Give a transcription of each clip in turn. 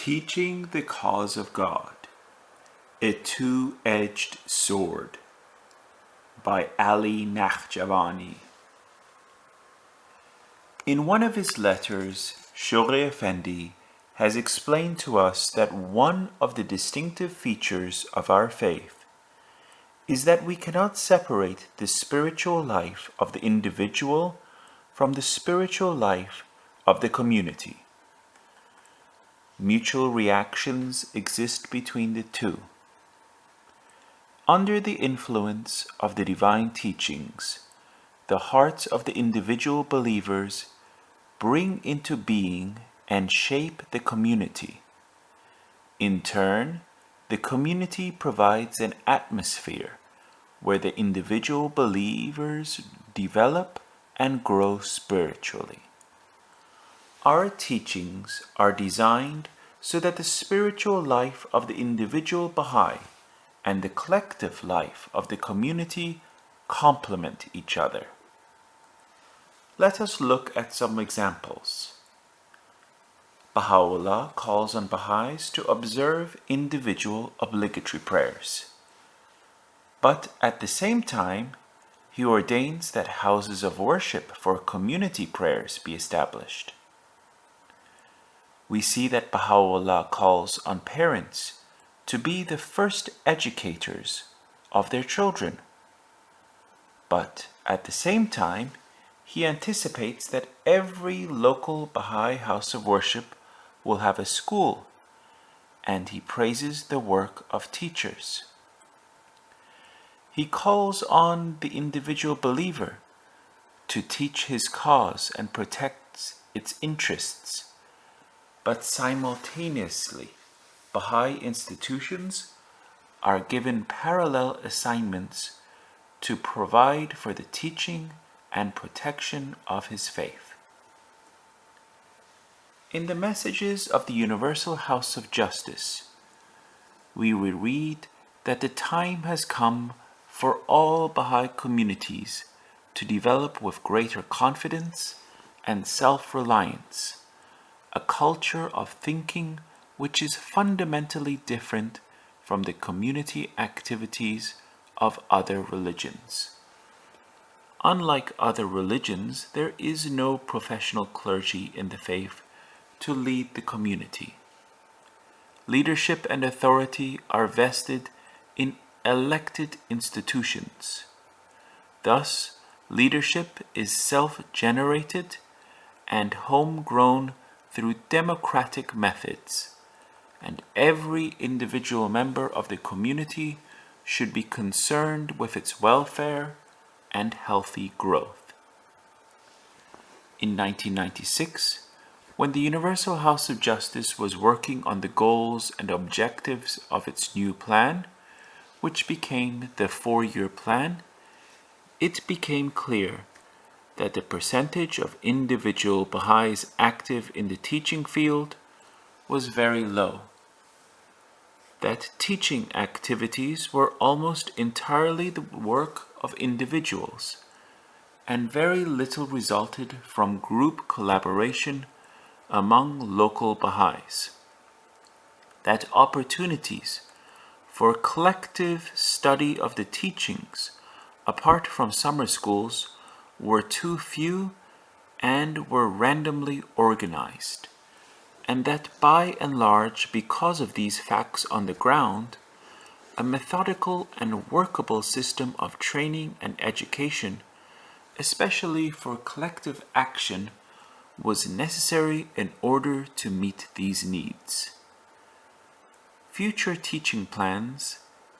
Teaching the Cause of God, a Two-Edged Sword by Ali Nakhjavani. In one of his letters, Shoghi Effendi has explained to us that one of the distinctive features of our faith is that we cannot separate the spiritual life of the individual from the spiritual life of the community. Mutual reactions exist between the two. Under the influence of the divine teachings, the hearts of the individual believers bring into being and shape the community. In turn, the community provides an atmosphere where the individual believers develop and grow spiritually. Our teachings are designed so that the spiritual life of the individual Baha'i and the collective life of the community complement each other. Let us look at some examples. Baha'u'llah calls on Baha'is to observe individual obligatory prayers. But at the same time, he ordains that houses of worship for community prayers be established. We see that Baha'u'llah calls on parents to be the first educators of their children. But at the same time, he anticipates that every local Baha'i house of worship will have a school, and he praises the work of teachers. He calls on the individual believer to teach his cause and protect its interests. But simultaneously, Baha'i institutions are given parallel assignments to provide for the teaching and protection of his faith. In the messages of the Universal House of Justice, we will read that the time has come for all Baha'i communities to develop with greater confidence and self-reliance a culture of thinking which is fundamentally different from the community activities of other religions. Unlike other religions, there is no professional clergy in the faith to lead the community. Leadership and authority are vested in elected institutions. Thus, leadership is self-generated and homegrown through democratic methods, and every individual member of the community should be concerned with its welfare and healthy growth. In 1996, when the Universal House of Justice was working on the goals and objectives of its new plan, which became the 4-year plan, it became clear that the percentage of individual Baha'is active in the teaching field was very low. That teaching activities were almost entirely the work of individuals, and very little resulted from group collaboration among local Baha'is. That opportunities for collective study of the teachings apart from summer schools were too few and were randomly organized, and that by and large, because of these facts on the ground, a methodical and workable system of training and education, especially for collective action, was necessary in order to meet these needs. Future teaching plans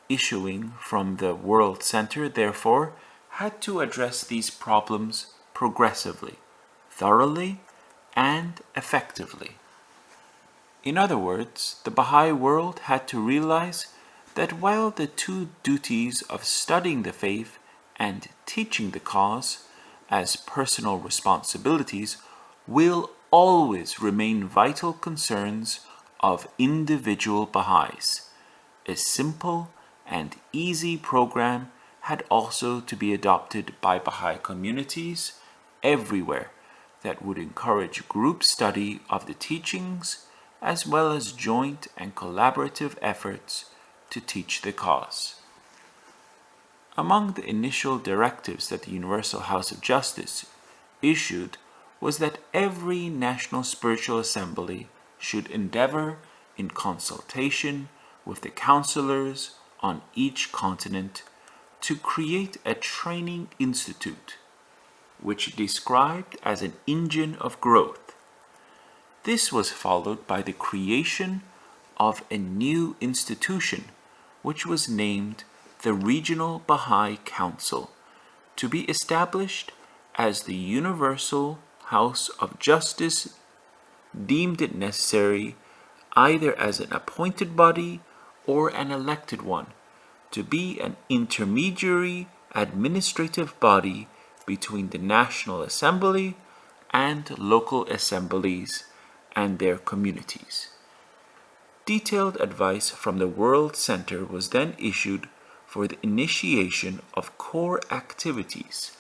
issuing from the World Center, therefore, had to address these problems progressively, thoroughly, and effectively. In other words, the Baha'i world had to realize that while the two duties of studying the faith and teaching the cause as personal responsibilities will always remain vital concerns of individual Baha'is, a simple and easy program had also to be adopted by Baha'i communities everywhere that would encourage group study of the teachings as well as joint and collaborative efforts to teach the cause. Among the initial directives that the Universal House of Justice issued was that every National Spiritual Assembly should endeavor, in consultation with the counselors on each continent, to create a training institute, which it described as an engine of growth. This was followed by the creation of a new institution, which was named the Regional Baha'i Council, to be established as the Universal House of Justice deemed it necessary, either as an appointed body or an elected one, to be an intermediary administrative body between the National Assembly and local assemblies and their communities. Detailed advice from the World Center was then issued for the initiation of core activities,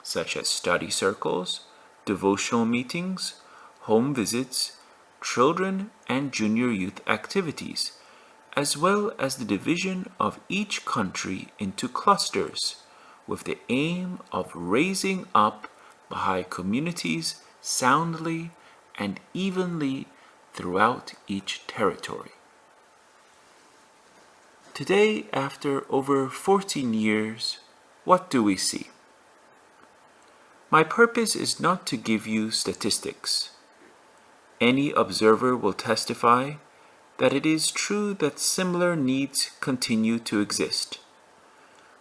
such as study circles, devotional meetings, home visits, children and junior youth activities, as well as the division of each country into clusters, with the aim of raising up Baha'i communities soundly and evenly throughout each territory. Today, after over 14 years, what do we see? My purpose is not to give you statistics. Any observer will testify that it is true that similar needs continue to exist.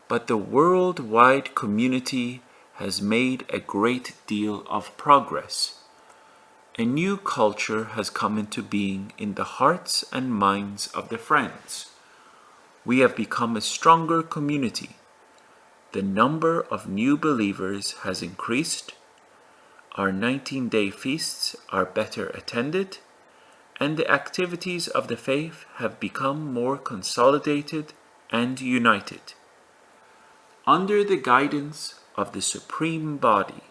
But the worldwide community has made a great deal of progress. A new culture has come into being in the hearts and minds of the friends. We have become a stronger community. The number of new believers has increased. Our 19-day feasts are better attended, and the activities of the faith have become more consolidated and united. Under the guidance of the Supreme Body,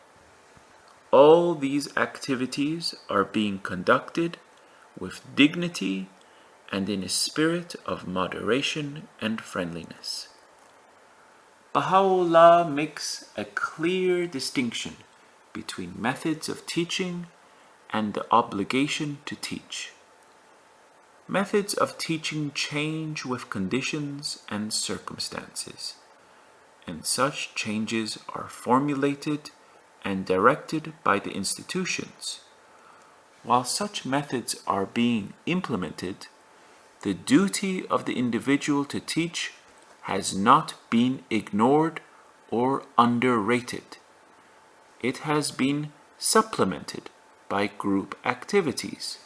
all these activities are being conducted with dignity and in a spirit of moderation and friendliness. Baha'u'llah makes a clear distinction between methods of teaching and the obligation to teach. Methods of teaching change with conditions and circumstances, and such changes are formulated and directed by the institutions. While such methods are being implemented, the duty of the individual to teach has not been ignored or underrated. It has been supplemented by group activities.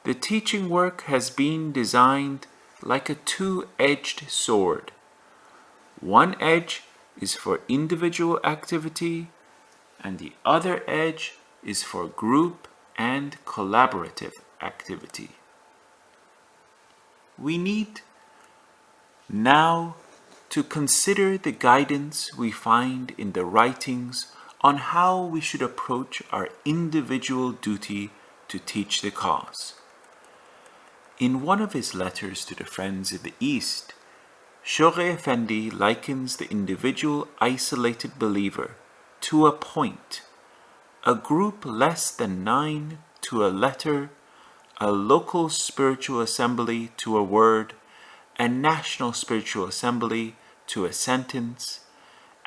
The teaching work has been designed like a two-edged sword. One edge is for individual activity, and the other edge is for group and collaborative activity. We need now to consider the guidance we find in the writings on how we should approach our individual duty to teach the cause. In one of his letters to the Friends of the East, Shoghi Effendi likens the individual isolated believer to a point, a group less than 9 to a letter, a local spiritual assembly to a word, a national spiritual assembly to a sentence,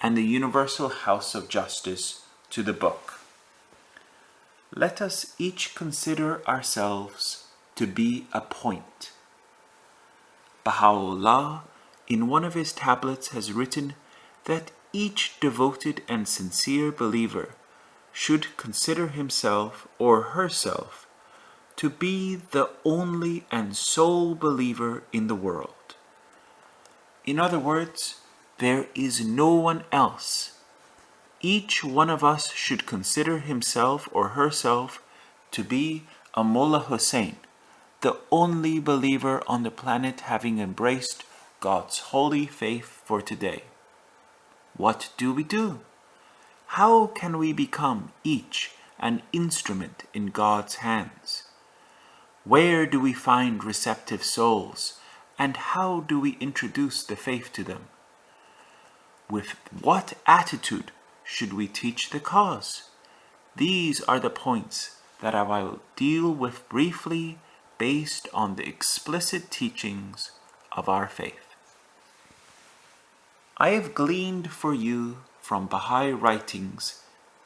and the Universal House of Justice to the book. Let us each consider ourselves to be a point. Baha'u'llah, in one of his tablets, has written that each devoted and sincere believer should consider himself or herself to be the only and sole believer in the world. In other words, there is no one else. Each one of us should consider himself or herself to be a Mullah Hussein, the only believer on the planet having embraced God's holy faith for today. What do we do? How can we become each an instrument in God's hands? Where do we find receptive souls, and how do we introduce the faith to them? With what attitude should we teach the cause? These are the points that I will deal with briefly based on the explicit teachings of our faith. I have gleaned for you from Baha'i writings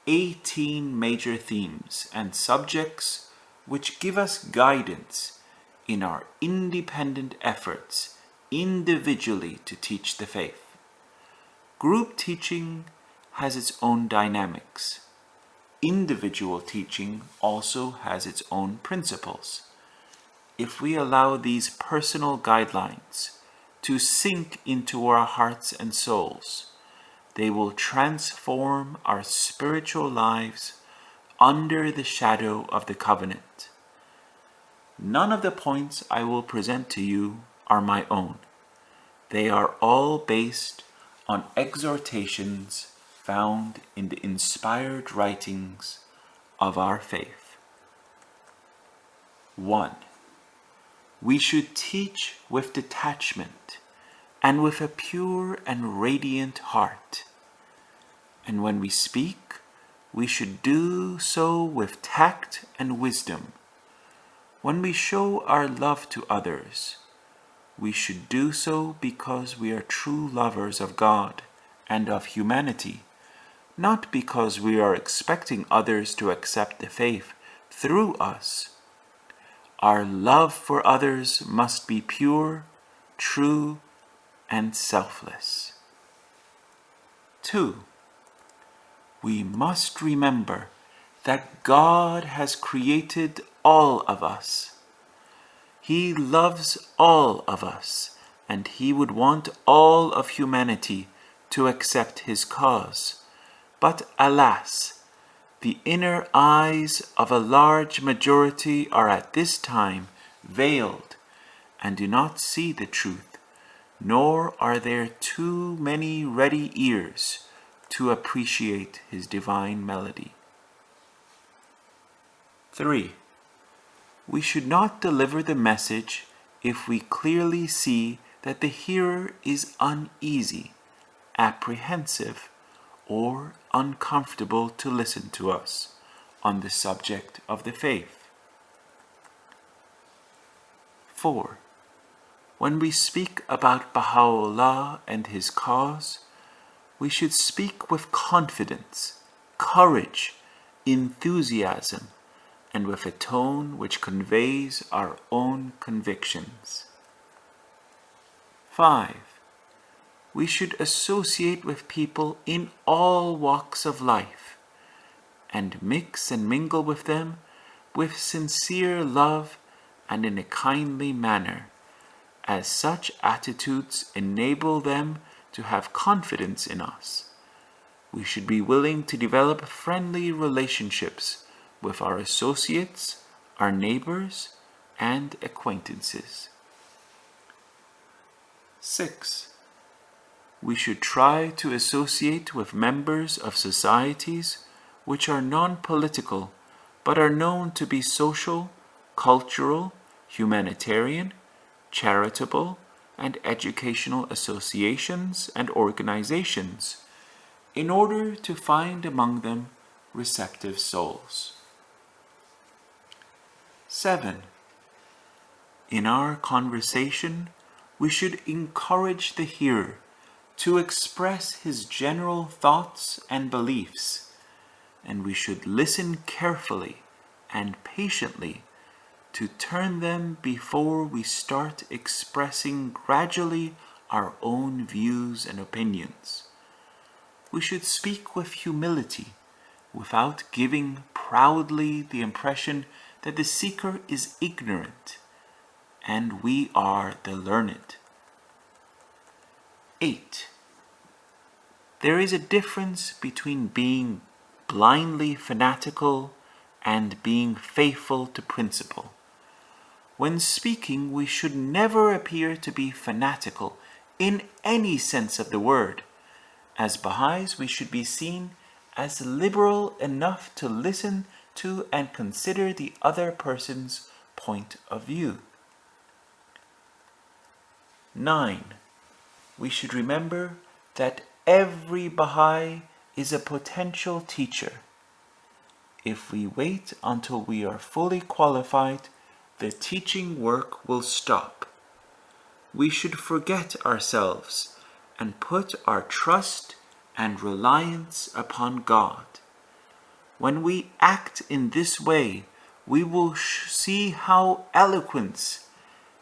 18 major themes and subjects which give us guidance in our independent efforts individually to teach the faith. Group teaching has its own dynamics. Individual teaching also has its own principles. If we allow these personal guidelines to sink into our hearts and souls, they will transform our spiritual lives under the shadow of the covenant. None of the points I will present to you are my own. They are all based on exhortations found in the inspired writings of our faith. 1. We should teach with detachment and with a pure and radiant heart. And when we speak, we should do so with tact and wisdom. When we show our love to others, we should do so because we are true lovers of God and of humanity, not because we are expecting others to accept the faith through us. Our love for others must be pure, true, and selfless. 2. We must remember that God has created all of us. He loves all of us, and He would want all of humanity to accept His cause. But alas, the inner eyes of a large majority are at this time veiled and do not see the truth, nor are there too many ready ears to appreciate His divine melody. 3. We should not deliver the message if we clearly see that the hearer is uneasy, apprehensive, or uncomfortable to listen to us on the subject of the faith. 4. When we speak about Baha'u'llah and his cause, we should speak with confidence, courage, enthusiasm, and with a tone which conveys our own convictions. 5. We should associate with people in all walks of life and mix and mingle with them with sincere love and in a kindly manner, as such attitudes enable them to have confidence in us. We should be willing to develop friendly relationships with our associates, our neighbors, and acquaintances. 6. We should try to associate with members of societies which are non-political but are known to be social, cultural, humanitarian, charitable, and educational associations and organizations in order to find among them receptive souls. 7. In our conversation, we should encourage the hearer to express his general thoughts and beliefs, and we should listen carefully and patiently to turn them before we start expressing gradually our own views and opinions. We should speak with humility, without giving proudly the impression that the seeker is ignorant and we are the learned. 8. There is a difference between being blindly fanatical and being faithful to principle. When speaking, we should never appear to be fanatical in any sense of the word. As Baha'is, we should be seen as liberal enough to listen to and consider the other person's point of view. 9. We should remember that every Baha'i is a potential teacher. If we wait until we are fully qualified, the teaching work will stop. We should forget ourselves and put our trust and reliance upon God. When we act in this way, we will see how eloquence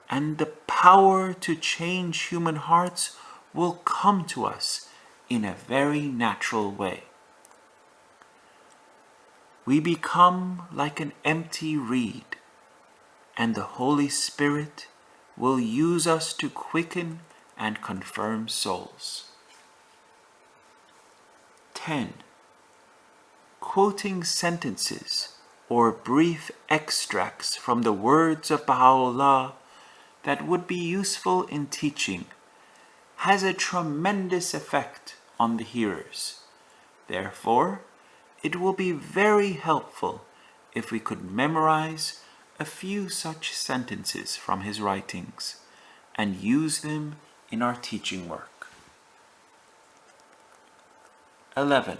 and the power to change human hearts will come to us in a very natural way. We become like an empty reed, and the Holy Spirit will use us to quicken and confirm souls. 10. Quoting sentences or brief extracts from the words of Baha'u'llah that would be useful in teaching has a tremendous effect on the hearers. Therefore, it will be very helpful if we could memorize a few such sentences from his writings and use them in our teaching work. 11.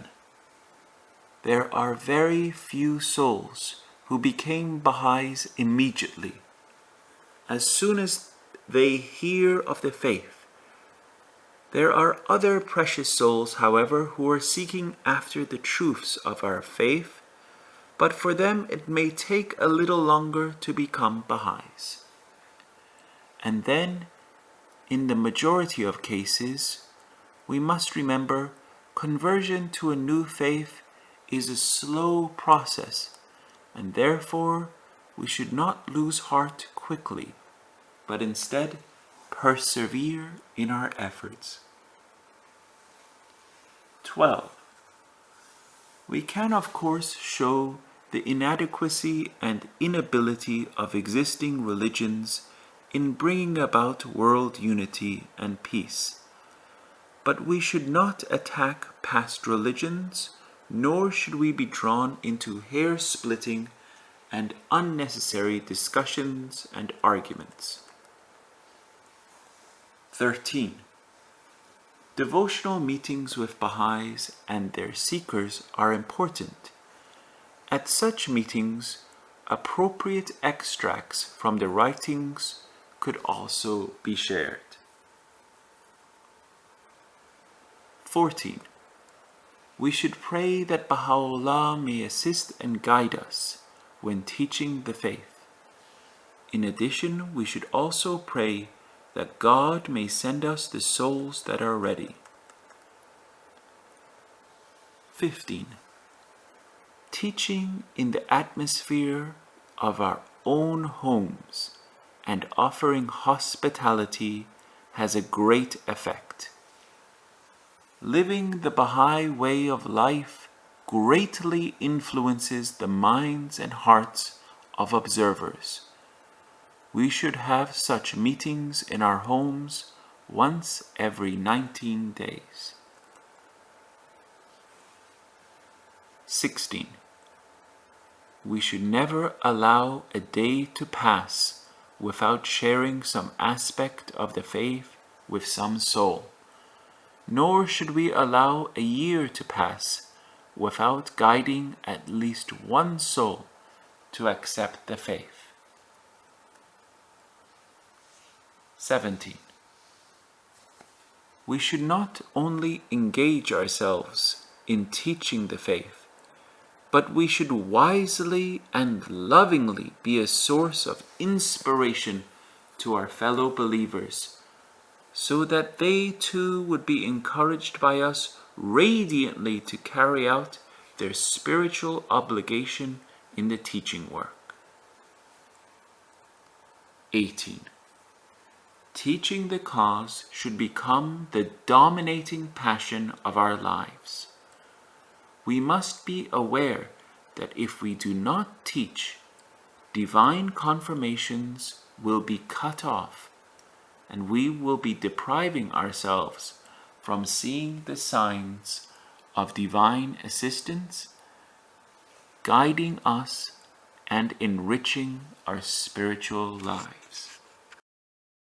There are very few souls who became Baha'is immediately. As soon as they hear of the faith. There are other precious souls, however, who are seeking after the truths of our faith, but for them it may take a little longer to become Baha'is. And then, in the majority of cases, we must remember conversion to a new faith is a slow process, and therefore we should not lose heart quickly, but instead persevere in our efforts. 12. We can of course show the inadequacy and inability of existing religions in bringing about world unity and peace. But we should not attack past religions, nor should we be drawn into hair-splitting and unnecessary discussions and arguments. 13. Devotional meetings with Baha'is and their seekers are important. At such meetings, appropriate extracts from the writings could also be shared. 14. We should pray that Baha'u'llah may assist and guide us when teaching the faith. In addition, we should also pray that God may send us the souls that are ready. 15. Teaching in the atmosphere of our own homes and offering hospitality has a great effect. Living the Baha'i way of life greatly influences the minds and hearts of observers. We should have such meetings in our homes once every 19 days. 16. We should never allow a day to pass without sharing some aspect of the faith with some soul. Nor should we allow a year to pass without guiding at least one soul to accept the faith. 17. We should not only engage ourselves in teaching the faith, but we should wisely and lovingly be a source of inspiration to our fellow believers, so that they too would be encouraged by us radiantly to carry out their spiritual obligation in the teaching work. 18. Teaching the cause should become the dominating passion of our lives. We must be aware that if we do not teach, divine confirmations will be cut off, and we will be depriving ourselves from seeing the signs of divine assistance, guiding us and enriching our spiritual lives.